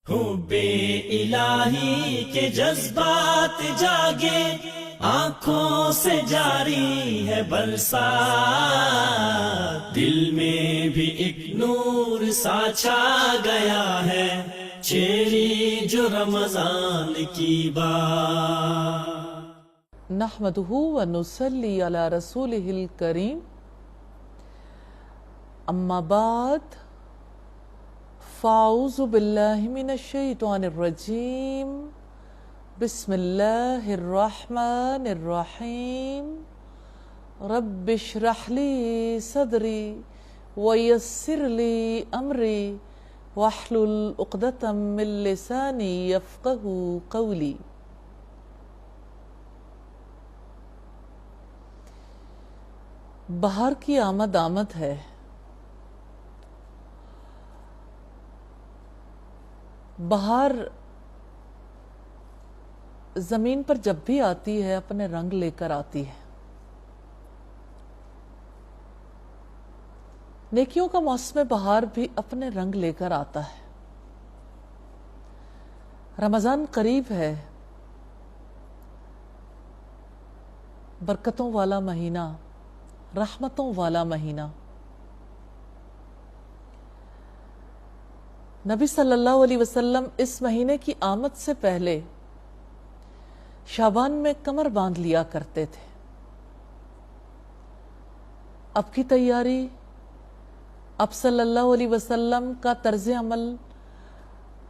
حب الہی کے جذبات جاگے، آنکھوں سے جاری ہے برسات، دل میں بھی ایک نور سا چھا گیا ہے، چھیڑی جو رمضان کی بات۔ نحمدہ ونصلی علی رسولہ الکریم، اما بعد فاعوذ باللہ من الشیطان الرجیم، بسم اللہ الرحمن الرحیم، رب اشرح لی صدری ویسر لی امری واحلل عقدۃ من لسانی یفقہوا قولی۔ بہار کی آمد آمد ہے۔ بہار زمین پر جب بھی آتی ہے اپنے رنگ لے کر آتی ہے۔ نیکیوں کا موسم بہار بھی اپنے رنگ لے کر آتا ہے۔ رمضان قریب ہے، برکتوں والا مہینہ، رحمتوں والا مہینہ۔ نبی صلی اللہ علیہ وسلم اس مہینے کی آمد سے پہلے شعبان میں کمر باندھ لیا کرتے تھے۔ اب کی تیاری، اب صلی اللہ علیہ وسلم کا طرز عمل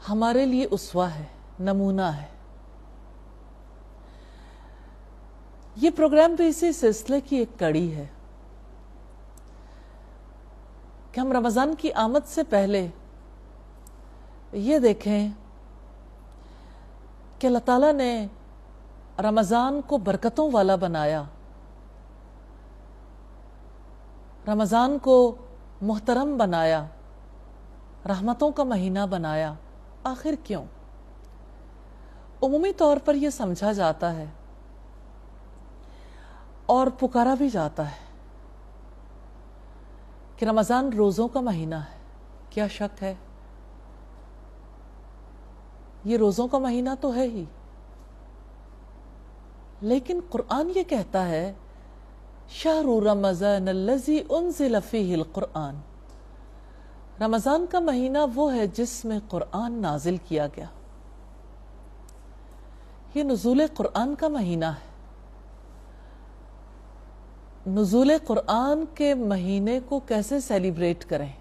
ہمارے لیے اسوہ ہے، نمونہ ہے۔ یہ پروگرام بھی اسی سلسلے کی ایک کڑی ہے کہ ہم رمضان کی آمد سے پہلے یہ دیکھیں کہ اللہ تعالیٰ نے رمضان کو برکتوں والا بنایا، رمضان کو محترم بنایا، رحمتوں کا مہینہ بنایا۔ آخر کیوں؟ عمومی طور پر یہ سمجھا جاتا ہے اور پکارا بھی جاتا ہے کہ رمضان روزوں کا مہینہ ہے۔ کیا شک ہے؟ یہ روزوں کا مہینہ تو ہے ہی، لیکن قرآن یہ کہتا ہے شہر رمضان الذی انزل فیہ القرآن، رمضان کا مہینہ وہ ہے جس میں قرآن نازل کیا گیا۔ یہ نزول قرآن کا مہینہ ہے۔ نزول قرآن کے مہینے کو کیسے سیلیبریٹ کریں،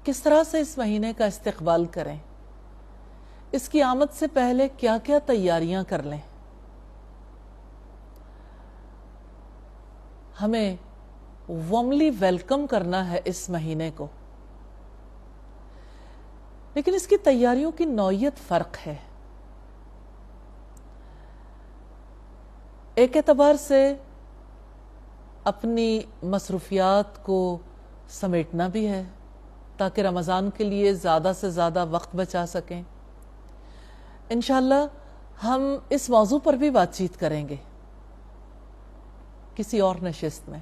کس طرح سے اس مہینے کا استقبال کریں، اس کی آمد سے پہلے کیا کیا تیاریاں کر لیں۔ ہمیں وارملی ویلکم کرنا ہے اس مہینے کو، لیکن اس کی تیاریوں کی نوعیت فرق ہے۔ ایک اعتبار سے اپنی مصروفیات کو سمیٹنا بھی ہے تاکہ رمضان کے لیے زیادہ سے زیادہ وقت بچا سکیں۔ انشاءاللہ ہم اس موضوع پر بھی بات چیت کریں گے کسی اور نشست میں۔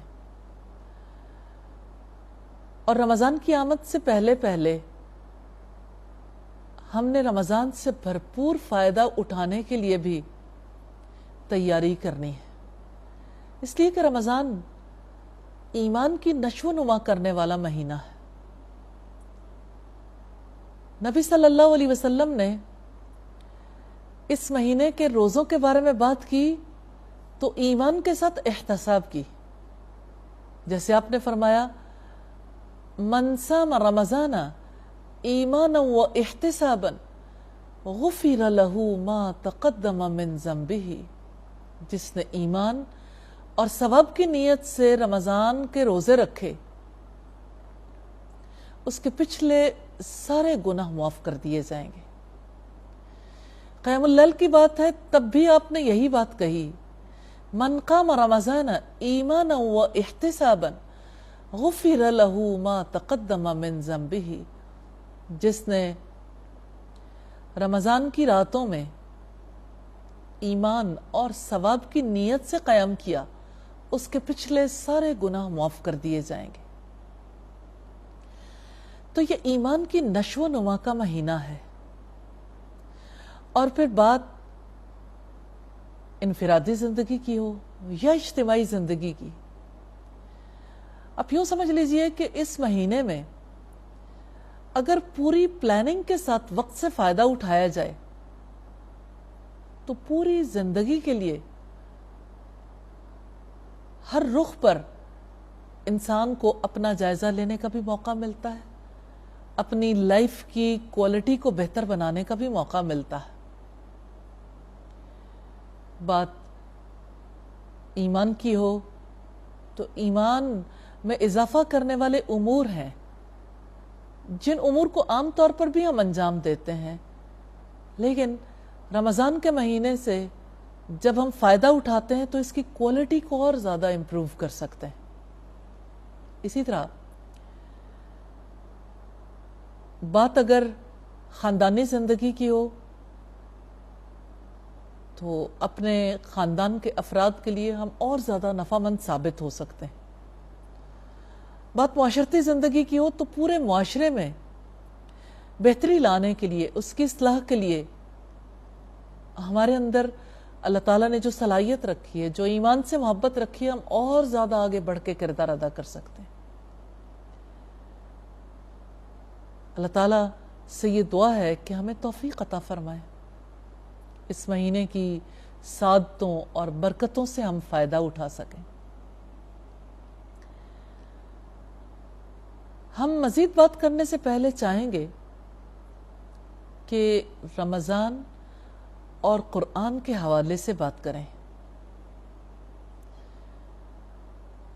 اور رمضان کی آمد سے پہلے پہلے ہم نے رمضان سے بھرپور فائدہ اٹھانے کے لیے بھی تیاری کرنی ہے، اس لیے کہ رمضان ایمان کی نشو و نما کرنے والا مہینہ ہے۔ نبی صلی اللہ علیہ وسلم نے اس مہینے کے روزوں کے بارے میں بات کی تو ایمان کے ساتھ احتساب کی۔ جیسے آپ نے فرمایا من صام رمضان ایمانا و احتسابا غفر له ما تقدم من ذنبه، جس نے ایمان اور ثواب کی نیت سے رمضان کے روزے رکھے اس کے پچھلے سارے گناہ معاف کر دیے جائیں گے۔ قیام اللیل کی بات ہے، تب بھی آپ نے یہی بات کہی من قام رمضان ایمانا و احتسابا غفر له ما تقدم من ذنبه، جس نے رمضان کی راتوں میں ایمان اور ثواب کی نیت سے قیام کیا اس کے پچھلے سارے گناہ معاف کر دیے جائیں گے۔ تو تو یہ ایمان کی نشو و نما کا مہینہ ہے۔ اور پھر بات انفرادی زندگی کی ہو یا اجتماعی زندگی کی، اب یوں سمجھ لیجئے کہ اس مہینے میں اگر پوری پلاننگ کے ساتھ وقت سے فائدہ اٹھایا جائے تو پوری زندگی کے لیے ہر رخ پر انسان کو اپنا جائزہ لینے کا بھی موقع ملتا ہے، اپنی لائف کی کوالٹی کو بہتر بنانے کا بھی موقع ملتا ہے۔ بات ایمان کی ہو تو ایمان میں اضافہ کرنے والے امور ہیں، جن امور کو عام طور پر بھی ہم انجام دیتے ہیں، لیکن رمضان کے مہینے سے جب ہم فائدہ اٹھاتے ہیں تو اس کی کوالٹی کو اور زیادہ امپروو کر سکتے ہیں۔ اسی طرح بات اگر خاندانی زندگی کی ہو تو اپنے خاندان کے افراد کے لیے ہم اور زیادہ نفع مند ثابت ہو سکتے ہیں۔ بات معاشرتی زندگی کی ہو تو پورے معاشرے میں بہتری لانے کے لیے، اس کی اصلاح کے لیے ہمارے اندر اللہ تعالیٰ نے جو صلاحیت رکھی ہے، جو ایمان سے محبت رکھی ہے، ہم اور زیادہ آگے بڑھ کے کردار ادا کر سکتے ہیں۔ اللہ تعالیٰ سے یہ دعا ہے کہ ہمیں توفیق عطا فرمائے، اس مہینے کی سعادتوں اور برکتوں سے ہم فائدہ اٹھا سکیں۔ ہم مزید بات کرنے سے پہلے چاہیں گے کہ رمضان اور قرآن کے حوالے سے بات کریں۔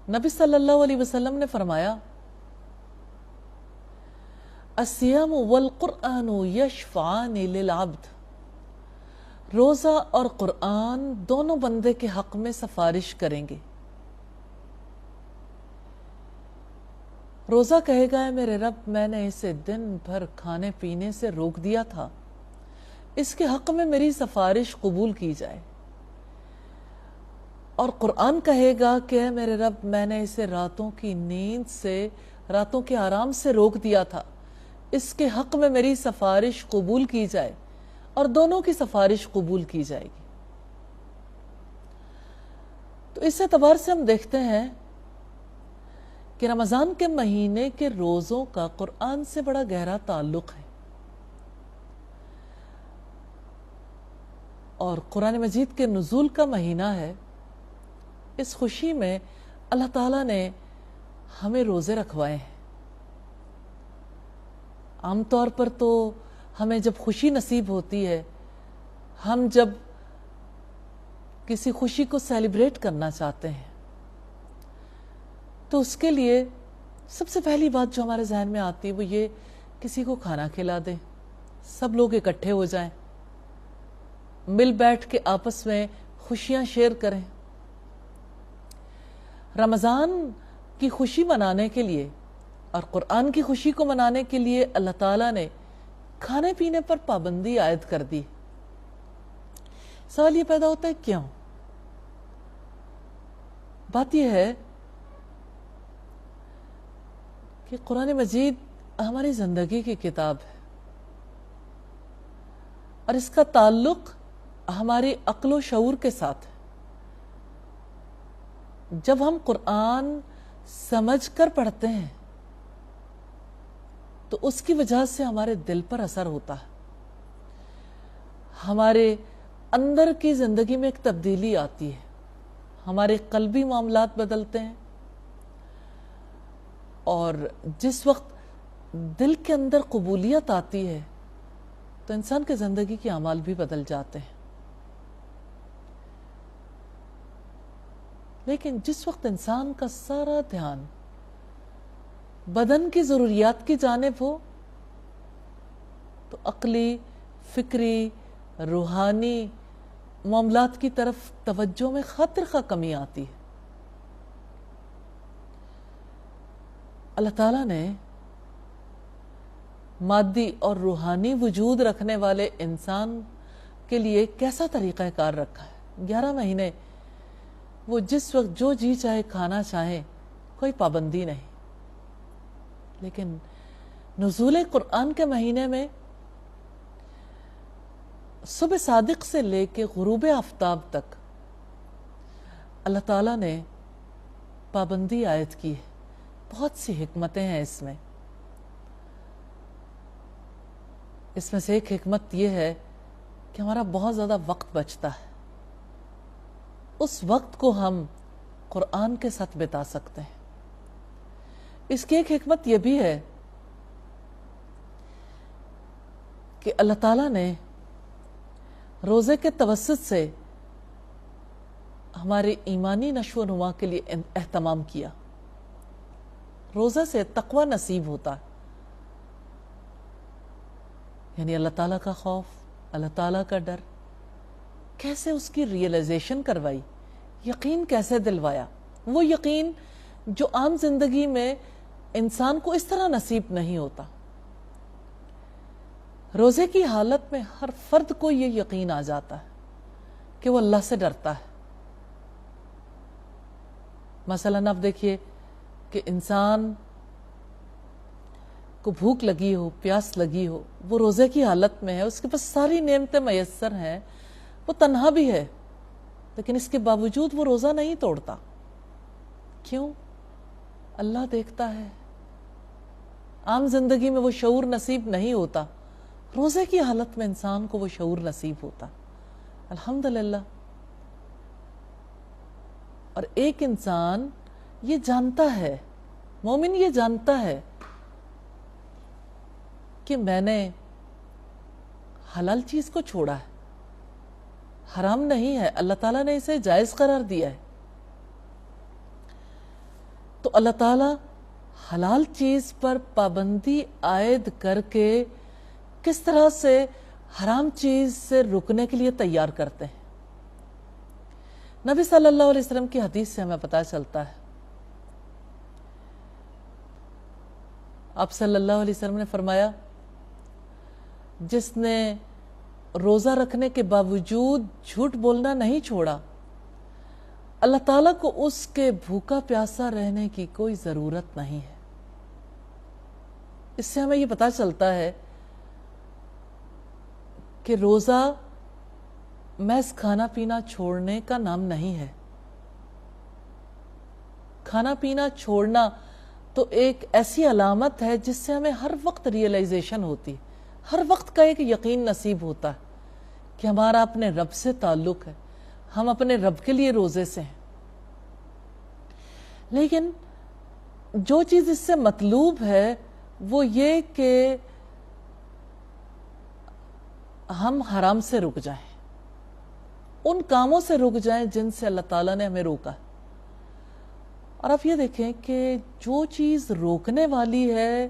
نبی صلی اللہ علیہ وسلم نے فرمایا، الصیام والقرآن یشفعان للعبد، روزہ اور قرآن دونوں بندے کے حق میں سفارش کریں گے۔ روزہ کہے گا، اے میرے رب، میں نے اسے دن بھر کھانے پینے سے روک دیا تھا، اس کے حق میں میری سفارش قبول کی جائے۔ اور قرآن کہے گا کہ اے میرے رب، میں نے اسے راتوں کی نیند سے، راتوں کے آرام سے روک دیا تھا، اس کے حق میں میری سفارش قبول کی جائے، اور دونوں کی سفارش قبول کی جائے گی۔ تو اس اعتبار سے ہم دیکھتے ہیں کہ رمضان کے مہینے کے روزوں کا قرآن سے بڑا گہرا تعلق ہے، اور قرآن مجید کے نزول کا مہینہ ہے۔ اس خوشی میں اللہ تعالیٰ نے ہمیں روزے رکھوائے ہیں۔ عام طور پر تو ہمیں جب خوشی نصیب ہوتی ہے، ہم جب کسی خوشی کو سیلیبریٹ کرنا چاہتے ہیں، تو اس کے لیے سب سے پہلی بات جو ہمارے ذہن میں آتی ہے وہ یہ، کسی کو کھانا کھلا دیں، سب لوگ اکٹھے ہو جائیں، مل بیٹھ کے آپس میں خوشیاں شیئر کریں۔ رمضان کی خوشی منانے کے لیے اور قرآن کی خوشی کو منانے کے لیے اللہ تعالیٰ نے کھانے پینے پر پابندی عائد کر دی۔ سوال یہ پیدا ہوتا ہے، کیوں؟ بات یہ ہے کہ قرآن مجید ہماری زندگی کی کتاب ہے، اور اس کا تعلق ہماری عقل و شعور کے ساتھ ہے۔ جب ہم قرآن سمجھ کر پڑھتے ہیں تو اس کی وجہ سے ہمارے دل پر اثر ہوتا ہے، ہمارے اندر کی زندگی میں ایک تبدیلی آتی ہے، ہمارے قلبی معاملات بدلتے ہیں، اور جس وقت دل کے اندر قبولیت آتی ہے تو انسان کے زندگی کے اعمال بھی بدل جاتے ہیں۔ لیکن جس وقت انسان کا سارا دھیان بدن کی ضروریات کی جانب ہو تو عقلی، فکری، روحانی معاملات کی طرف توجہ میں خاطر خواہ کمی آتی ہے۔ اللہ تعالیٰ نے مادی اور روحانی وجود رکھنے والے انسان کے لیے کیسا طریقہ کار رکھا ہے۔ 11 مہینے وہ جس وقت جو جی چاہے کھانا چاہے، کوئی پابندی نہیں، لیکن نزول قرآن کے مہینے میں صبح صادق سے لے کے غروب آفتاب تک اللہ تعالیٰ نے پابندی عائد کی ہے. بہت سی حکمتیں ہیں اس میں سے ایک حکمت یہ ہے کہ ہمارا بہت زیادہ وقت بچتا ہے. اس وقت کو ہم قرآن کے ساتھ بتا سکتے ہیں. اس کی ایک حکمت یہ بھی ہے کہ اللہ تعالیٰ نے روزے کے توسط سے ہمارے ایمانی نشو و نما کے لیے اہتمام کیا. روزہ سے تقوی نصیب ہوتا ہے، یعنی اللہ تعالیٰ کا خوف، اللہ تعالیٰ کا ڈر. کیسے اس کی ریئلائزیشن کروائی، یقین کیسے دلوایا، وہ یقین جو عام زندگی میں انسان کو اس طرح نصیب نہیں ہوتا. روزے کی حالت میں ہر فرد کو یہ یقین آ جاتا ہے کہ وہ اللہ سے ڈرتا ہے. مثلاً آپ دیکھیے کہ انسان کو بھوک لگی ہو، پیاس لگی ہو، وہ روزے کی حالت میں ہے، اس کے پاس ساری نعمتیں میسر ہیں، وہ تنہا بھی ہے، لیکن اس کے باوجود وہ روزہ نہیں توڑتا. کیوں؟ اللہ دیکھتا ہے. عام زندگی میں وہ شعور نصیب نہیں ہوتا، روزے کی حالت میں انسان کو وہ شعور نصیب ہوتا. الحمدللہ. اور ایک انسان یہ جانتا ہے، مومن یہ جانتا ہے کہ میں نے حلال چیز کو چھوڑا ہے، حرام نہیں ہے، اللہ تعالیٰ نے اسے جائز قرار دیا ہے. تو اللہ تعالیٰ حلال چیز پر پابندی عائد کر کے کس طرح سے حرام چیز سے رکنے کے لیے تیار کرتے ہیں. نبی صلی اللہ علیہ وسلم کی حدیث سے ہمیں پتہ چلتا ہے، آپ صلی اللہ علیہ وسلم نے فرمایا، جس نے روزہ رکھنے کے باوجود جھوٹ بولنا نہیں چھوڑا، اللہ تعالیٰ کو اس کے بھوکا پیاسا رہنے کی کوئی ضرورت نہیں ہے. اس سے ہمیں یہ پتہ چلتا ہے کہ روزہ محض کھانا پینا چھوڑنے کا نام نہیں ہے. کھانا پینا چھوڑنا تو ایک ایسی علامت ہے جس سے ہمیں ہر وقت ریئلائزیشن ہوتی ہے، ہر وقت کا ایک یقین نصیب ہوتا ہے کہ ہمارا اپنے رب سے تعلق ہے، ہم اپنے رب کے لیے روزے سے ہیں. لیکن جو چیز اس سے مطلوب ہے وہ یہ کہ ہم حرام سے رک جائیں، ان کاموں سے رک جائیں جن سے اللہ تعالیٰ نے ہمیں روکا ہے. اور آپ یہ دیکھیں کہ جو چیز روکنے والی ہے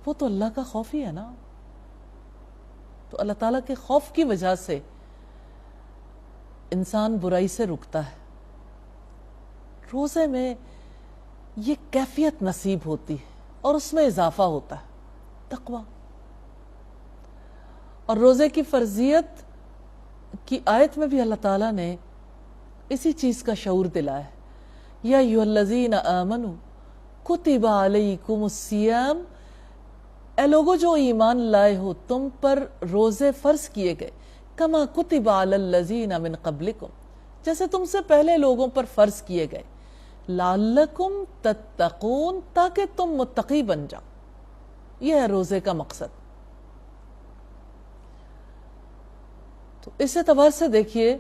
وہ تو اللہ کا خوف ہی ہے نا. تو اللہ تعالیٰ کے خوف کی وجہ سے انسان برائی سے رکتا ہے. روزے میں یہ کیفیت نصیب ہوتی ہے اور اس میں اضافہ ہوتا ہے، تقوی. اور روزے کی فرضیت کی آیت میں بھی اللہ تعالیٰ نے اسی چیز کا شعور دلایا ہے. یا ایھا الذین آمنوا کتب علیکم الصیام، اے لوگو جو ایمان لائے ہو تم پر روزے فرض کیے گئے، کما کتب علی الذین من قبلکم، جیسے تم سے پہلے لوگوں پر فرض کیے گئے، لعلکم تتقون، تاکہ تم متقی بن جاؤ. یہ ہے روزے کا مقصد. تو اس اعتبار سے دیکھیے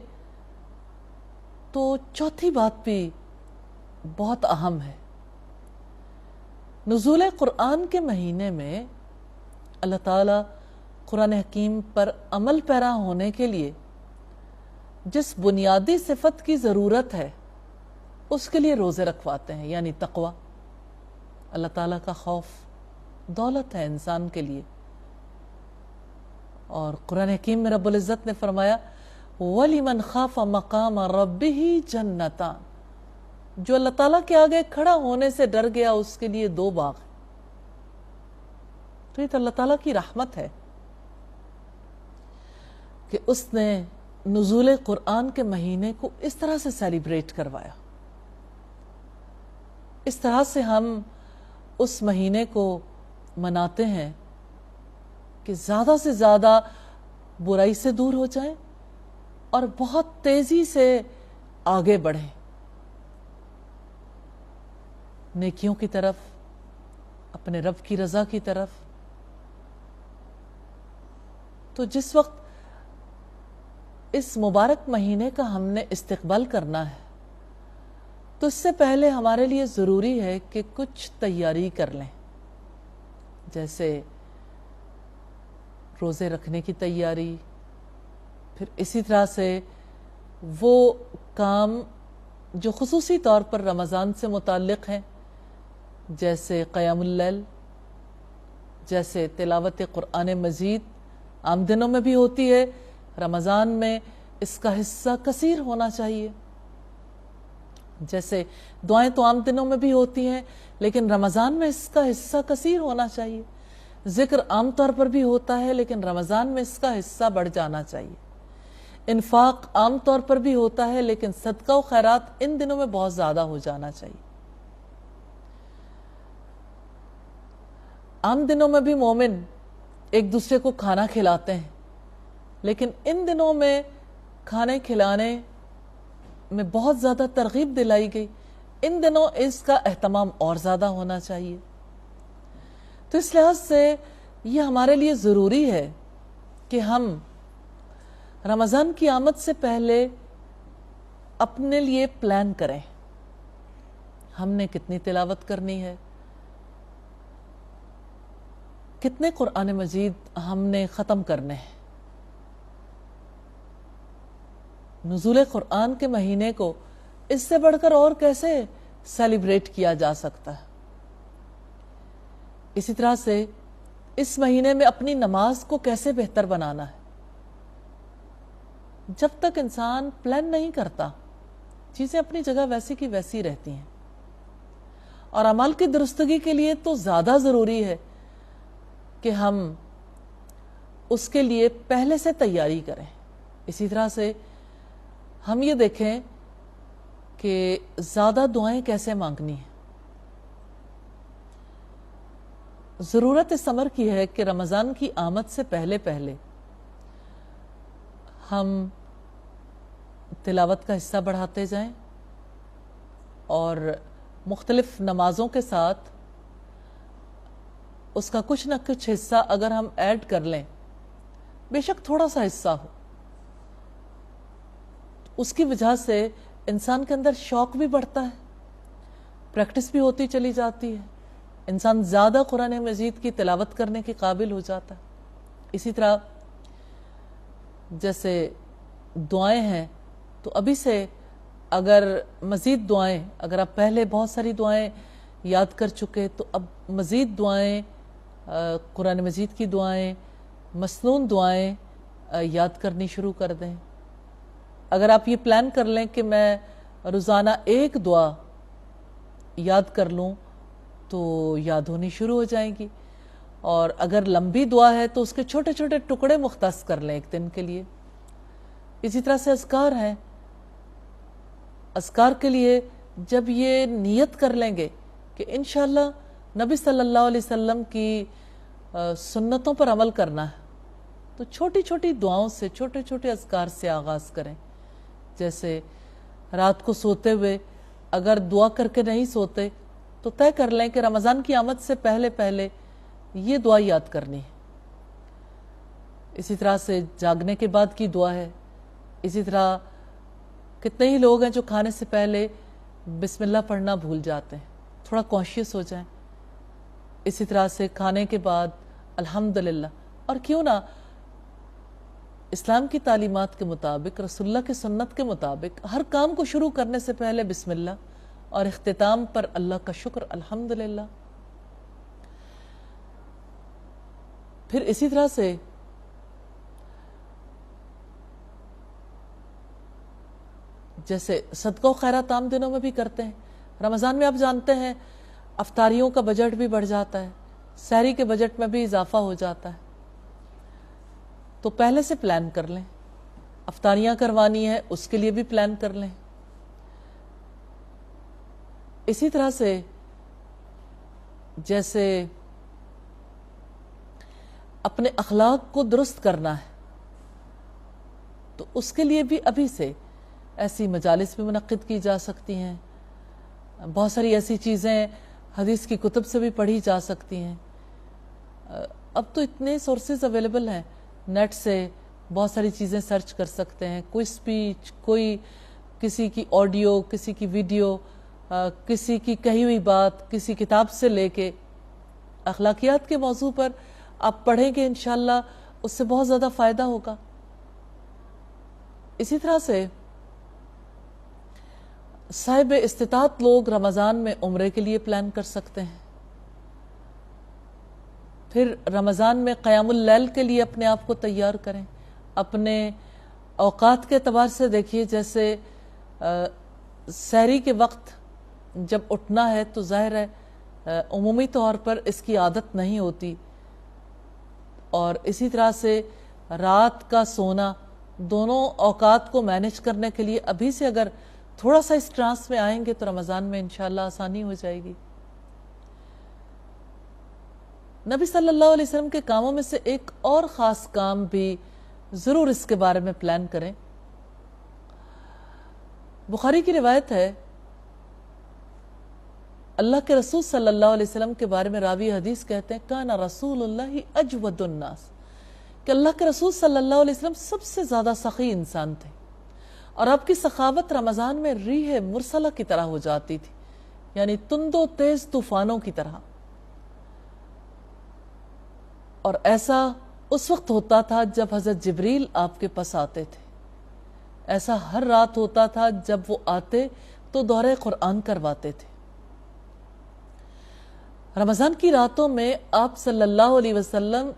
تو چوتھی بات بھی بہت اہم ہے. نزول قرآن کے مہینے میں اللہ تعالیٰ قرآن حکیم پر عمل پیرا ہونے کے لیے جس بنیادی صفت کی ضرورت ہے اس کے لیے روزے رکھواتے ہیں، یعنی تقوی. اللہ تعالیٰ کا خوف دولت ہے انسان کے لیے. اور قرآن حکیم میں رب العزت نے فرمایا وَلِمَنْ خَافَ مَقَامَ رَبِّهِ جَنَّتَانِ، جو اللہ تعالیٰ کے آگے کھڑا ہونے سے ڈر گیا اس کے لیے 2 باغ. تو یہ تو اللہ تعالیٰ کی رحمت ہے کہ اس نے نزول قرآن کے مہینے کو اس طرح سے سیلیبریٹ کروایا. اس طرح سے ہم اس مہینے کو مناتے ہیں کہ زیادہ سے زیادہ برائی سے دور ہو جائیں اور بہت تیزی سے آگے بڑھیں نیکیوں کی طرف، اپنے رب کی رضا کی طرف۔ تو جس وقت اس مبارک مہینے کا ہم نے استقبال کرنا ہے تو اس سے پہلے ہمارے لیے ضروری ہے کہ کچھ تیاری کر لیں، جیسے روزے رکھنے کی تیاری، پھر اسی طرح سے وہ کام جو خصوصی طور پر رمضان سے متعلق ہیں، جیسے قیام اللیل، جیسے تلاوت قرآن مجید، عام دنوں میں بھی ہوتی ہے، رمضان میں اس کا حصہ کثیر ہونا چاہیے۔ جیسے دعائیں تو عام دنوں میں بھی ہوتی ہیں لیکن رمضان میں اس کا حصہ کثیر ہونا چاہیے۔ ذکر عام طور پر بھی ہوتا ہے لیکن رمضان میں اس کا حصہ بڑھ جانا چاہیے۔ انفاق عام طور پر بھی ہوتا ہے لیکن صدقہ و خیرات ان دنوں میں بہت زیادہ ہو جانا چاہیے۔ عام دنوں میں بھی مومن ایک دوسرے کو کھانا کھلاتے ہیں لیکن ان دنوں میں کھانے کھلانے میں بہت زیادہ ترغیب دلائی گئی، ان دنوں اس کا اہتمام اور زیادہ ہونا چاہیے۔ تو اس لحاظ سے یہ ہمارے لیے ضروری ہے کہ ہم رمضان کی آمد سے پہلے اپنے لیے پلان کریں، ہم نے کتنی تلاوت کرنی ہے، کتنے قرآن مجید ہم نے ختم کرنے ہیں۔ نزول قرآن کے مہینے کو اس سے بڑھ کر اور کیسے سیلیبریٹ کیا جا سکتا ہے۔ اسی طرح سے اس مہینے میں اپنی نماز کو کیسے بہتر بنانا ہے۔ جب تک انسان پلان نہیں کرتا چیزیں اپنی جگہ ویسی کی ویسی رہتی ہیں، اور عمل کی درستگی کے لیے تو زیادہ ضروری ہے کہ ہم اس کے لیے پہلے سے تیاری کریں۔ اسی طرح سے ہم یہ دیکھیں کہ زیادہ دعائیں کیسے مانگنی ہیں۔ ضرورت اس امر کی ہے کہ رمضان کی آمد سے پہلے پہلے ہم تلاوت کا حصہ بڑھاتے جائیں اور مختلف نمازوں کے ساتھ اس کا کچھ نہ کچھ حصہ اگر ہم ایڈ کر لیں، بے شک تھوڑا سا حصہ ہو، اس کی وجہ سے انسان کے اندر شوق بھی بڑھتا ہے، پریکٹس بھی ہوتی چلی جاتی ہے، انسان زیادہ قرآن مجید کی تلاوت کرنے کے قابل ہو جاتا ہے۔ اسی طرح جیسے دعائیں ہیں تو ابھی سے اگر مزید دعائیں، اگر آپ پہلے بہت ساری دعائیں یاد کر چکے تو اب مزید دعائیں، قرآن مجید کی دعائیں، مسنون دعائیں یاد کرنی شروع کر دیں۔ اگر آپ یہ پلان کر لیں کہ میں روزانہ ایک دعا یاد کر لوں تو یاد ہونی شروع ہو جائیں گی، اور اگر لمبی دعا ہے تو اس کے چھوٹے چھوٹے ٹکڑے مختص کر لیں ایک دن کے لیے۔ اسی طرح سے اذکار ہیں، اذکار کے لیے جب یہ نیت کر لیں گے کہ انشاءاللہ نبی صلی اللہ علیہ وسلم کی سنتوں پر عمل کرنا ہے، تو چھوٹی چھوٹی دعاؤں سے، چھوٹے چھوٹے اذکار سے آغاز کریں۔ جیسے رات کو سوتے ہوئے اگر دعا کر کے نہیں سوتے تو طے کر لیں کہ رمضان کی آمد سے پہلے پہلے یہ دعا یاد کرنی ہے۔ اسی طرح سے جاگنے کے بعد کی دعا ہے۔ اسی طرح کتنے ہی لوگ ہیں جو کھانے سے پہلے بسم اللہ پڑھنا بھول جاتے ہیں، تھوڑا کانشیس ہو جائیں۔ اسی طرح سے کھانے کے بعد الحمدللہ، اور کیوں نہ اسلام کی تعلیمات کے مطابق، رسول اللہ کی سنت کے مطابق ہر کام کو شروع کرنے سے پہلے بسم اللہ، اور اختتام پر اللہ کا شکر الحمدللہ۔ پھر اسی طرح سے جیسے صدقہ و خیرات عام دنوں میں بھی کرتے ہیں، رمضان میں آپ جانتے ہیں افطاریوں کا بجٹ بھی بڑھ جاتا ہے، سحری کے بجٹ میں بھی اضافہ ہو جاتا ہے، تو پہلے سے پلان کر لیں۔ افطاریاں کروانی ہے اس کے لیے بھی پلان کر لیں۔ اسی طرح سے جیسے اپنے اخلاق کو درست کرنا ہے تو اس کے لیے بھی ابھی سے ایسی مجالس بھی منعقد کی جا سکتی ہیں، بہت ساری ایسی چیزیں حدیث کی کتب سے بھی پڑھی جا سکتی ہیں۔ اب تو اتنے سورسز اویلیبل ہیں، نیٹ سے بہت ساری چیزیں سرچ کر سکتے ہیں، کوئی سپیچ، کوئی کسی کی آڈیو، کسی کی ویڈیو، کسی کی کہی ہوئی بات، کسی کتاب سے لے کے اخلاقیات کے موضوع پر آپ پڑھیں گے، انشاءاللہ اس سے بہت زیادہ فائدہ ہوگا۔ اسی طرح سے صاحب استطاعت لوگ رمضان میں عمرے کے لیے پلان کر سکتے ہیں، پھر رمضان میں قیام اللیل کے لیے اپنے آپ کو تیار کریں۔ اپنے اوقات کے اعتبار سے دیکھیے، جیسے سحری کے وقت جب اٹھنا ہے تو ظاہر ہے عمومی طور پر اس کی عادت نہیں ہوتی، اور اسی طرح سے رات کا سونا، دونوں اوقات کو مینج کرنے کے لیے ابھی سے اگر تھوڑا سا اس ٹرانس میں آئیں گے تو رمضان میں انشاءاللہ آسانی ہو جائے گی۔ نبی صلی اللہ علیہ وسلم کے کاموں میں سے ایک اور خاص کام بھی ضرور اس کے بارے میں پلان کریں۔ بخاری کی روایت ہے، اللہ کے رسول صلی اللہ علیہ وسلم کے بارے میں راوی حدیث کہتے ہیں، کان رسول اللہ اجود الناس، کہ اللہ کے رسول صلی اللہ علیہ وسلم سب سے زیادہ سخی انسان تھے، اور آپ کی سخاوت رمضان میں ریح مرسلہ کی طرح ہو جاتی تھی، یعنی تند و تیز طوفانوں کی طرح۔ اور ایسا اس وقت ہوتا تھا جب حضرت جبریل آپ کے پاس آتے تھے، ایسا ہر رات ہوتا تھا جب وہ آتے تو دورہ قرآن کرواتے تھے۔ رمضان کی راتوں میں آپ صلی اللہ علیہ وسلم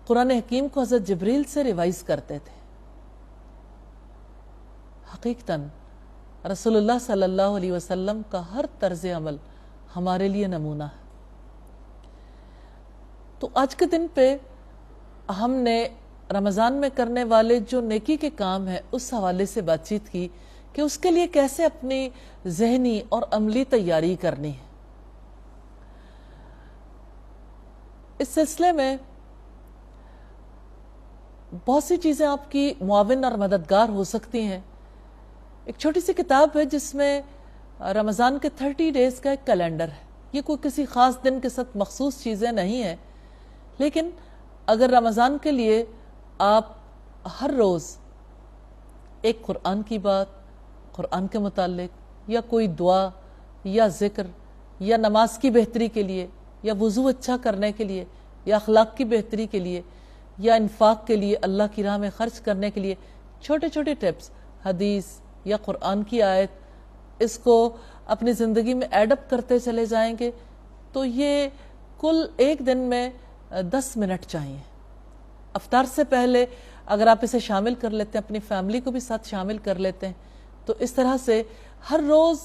قرآن حکیم کو حضرت جبریل سے ریوائز کرتے تھے۔ حقیقتاً رسول اللہ صلی اللہ علیہ وسلم کا ہر طرز عمل ہمارے لیے نمونہ ہے۔ تو آج کے دن پہ ہم نے رمضان میں کرنے والے جو نیکی کے کام ہیں اس حوالے سے بات چیت کی کہ اس کے لیے کیسے اپنی ذہنی اور عملی تیاری کرنی ہے۔ اس سلسلے میں بہت سی چیزیں آپ کی معاون اور مددگار ہو سکتی ہیں۔ ایک چھوٹی سی کتاب ہے جس میں رمضان کے 30 ڈیز کا ایک کیلنڈر ہے۔ یہ کوئی کسی خاص دن کے ساتھ مخصوص چیزیں نہیں ہیں، لیکن اگر رمضان کے لیے آپ ہر روز ایک قرآن کی بات، قرآن کے متعلق، یا کوئی دعا یا ذکر، یا نماز کی بہتری کے لیے، یا وضو اچھا کرنے کے لیے، یا اخلاق کی بہتری کے لیے، یا انفاق کے لیے، اللہ کی راہ میں خرچ کرنے کے لیے چھوٹے چھوٹے ٹپس، حدیث یا قرآن کی آیت، اس کو اپنی زندگی میں ایڈ اپ کرتے چلے جائیں گے تو یہ کل ایک دن میں 10 منٹ چاہیے۔ افطار سے پہلے اگر آپ اسے شامل کر لیتے ہیں، اپنی فیملی کو بھی ساتھ شامل کر لیتے ہیں، تو اس طرح سے ہر روز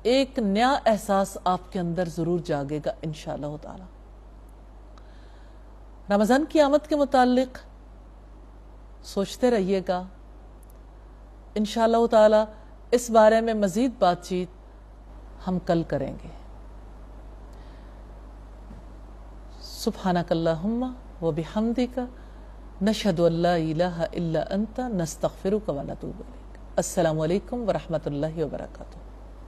ایک نیا احساس آپ کے اندر ضرور جاگے گا انشاءاللہ تعالی۔ رمضان کی آمد کے متعلق سوچتے رہیے گا، انشاءاللہ تعالی اس بارے میں مزید بات چیت ہم کل کریں گے۔ سبحانک اللہم و بحمدک، نشہد ان لا الہ الا انت، نستغفرک و نتوب الیک۔ السلام علیکم ورحمۃ اللہ وبرکاتہ۔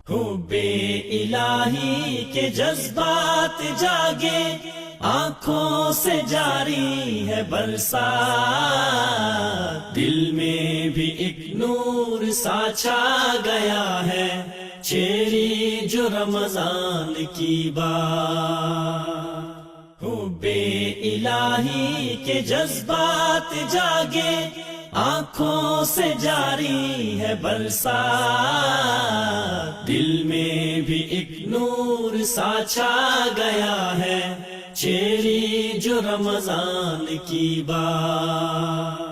حب الہی کے جذبات جاگے، آنکھوں سے جاری ہے برسات، دل میں بھی ایک نور سا چھا گیا ہے، چھیڑی جو رمضان کی بات۔ حب الہی کے جذبات جاگے، آنکھوں سے جاری ہے برسات، دل میں بھی ایک نور سا چھا گیا ہے، چھیڑی جو رمضان کی بات۔